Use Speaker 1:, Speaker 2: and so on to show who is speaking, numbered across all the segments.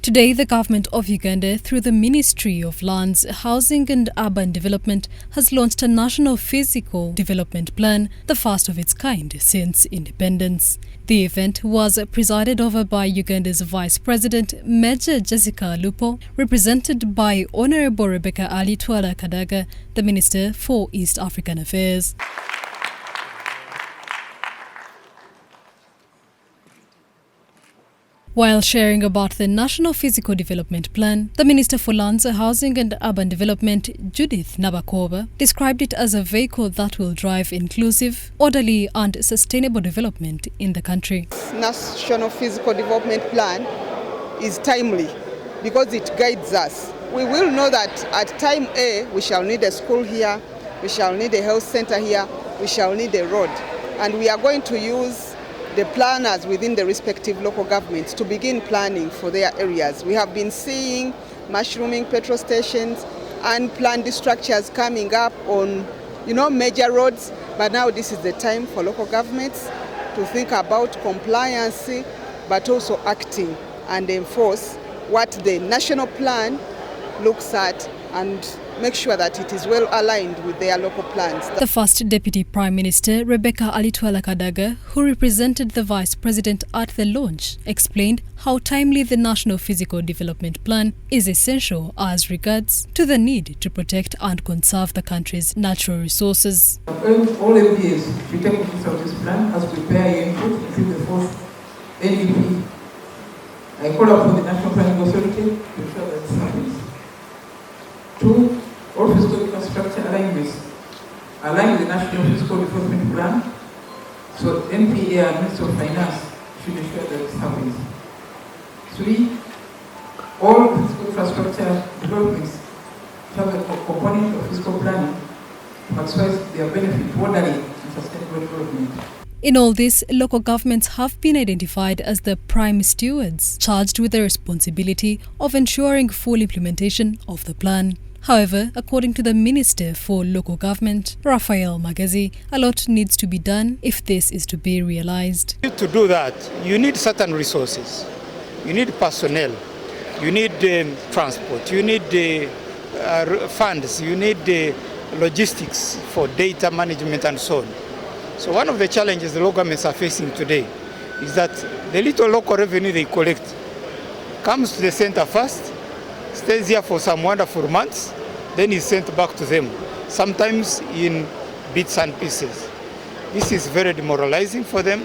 Speaker 1: Today, the government of Uganda, through the Ministry of Lands, Housing and Urban Development, has launched a national physical development plan, the first of its kind since independence. The event was presided over by Uganda's Vice President, Major Jessica Lupo, represented by Honorable Rebecca Alitwala Kadaga, the Minister for East African Affairs. While sharing about the National Physical Development Plan, the Minister for Lands, Housing and Urban Development, Judith Nabakova, described it as a vehicle that will drive inclusive, orderly and sustainable development in the country.
Speaker 2: National Physical Development Plan is timely because it guides us. We will know that at time A, we shall need a school here, we shall need a health center here, we shall need a road. And we are going to use the planners within the respective local governments to begin planning for their areas. We have been seeing mushrooming petrol stations and planned structures coming up on, major roads. But now this is the time for local governments to think about compliance, but also acting and enforce what the national plan looks at and make sure that it is well aligned with their local plans.
Speaker 1: The first Deputy Prime Minister, Rebecca Alitwala Kadaga, who represented the Vice President at the launch, explained how timely the National Physical Development Plan is essential as regards to the need to protect and conserve the country's natural resources.
Speaker 3: All MPs should take notice of this plan as prepare your input into the fourth NPDP. I call upon the National Planning Authority to ensure that this happens. 2. All physical infrastructure align with the National Physical Development Plan, so NPA and Minister of Finance should ensure that this happens. 3. All physical infrastructure developments have a component of physical planning to maximize their benefit to orderly and sustainable development.
Speaker 1: In all this, local governments have been identified as the prime stewards, charged with the responsibility of ensuring full implementation of the plan. However, according to the Minister for Local Government, Raphael Magezi, a lot needs to be done if this is to be realized.
Speaker 4: To do that, you need certain resources. You need personnel, you need transport, you need funds, you need logistics for data management and so on. So one of the challenges the local governments are facing today is that the little local revenue they collect comes to the center first, stays here for some wonderful months, then is sent back to them, sometimes in bits and pieces. This is very demoralizing for them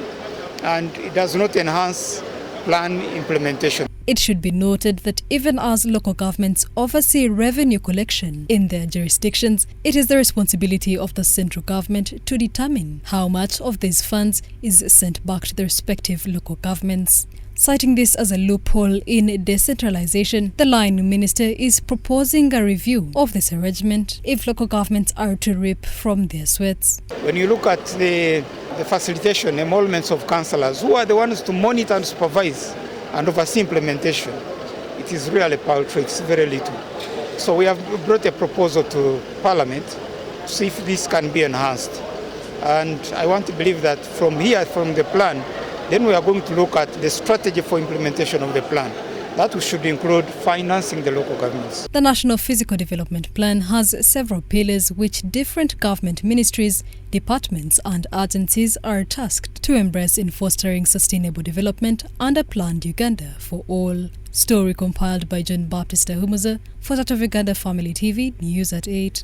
Speaker 4: and it does not enhance plan implementation.
Speaker 1: It should be noted that even as local governments oversee revenue collection in their jurisdictions, it is the responsibility of the central government to determine how much of these funds is sent back to the respective local governments. Citing this as a loophole in decentralization, the line minister is proposing a review of this arrangement if local governments are to reap from their sweats.
Speaker 4: When you look at the facilitation, emoluments of councillors, who are the ones to monitor and supervise and oversee implementation, it is really paltry, it's very little. So we have brought a proposal to Parliament to see if this can be enhanced. And I want to believe that from the plan, then we are going to look at the strategy for implementation of the plan. That should include financing the local governments.
Speaker 1: The National Physical Development Plan has several pillars which different government ministries, departments and agencies are tasked to embrace in fostering sustainable development and a planned Uganda for all. Story compiled by John Baptist Ahumuza for Uganda Family TV, News at 8.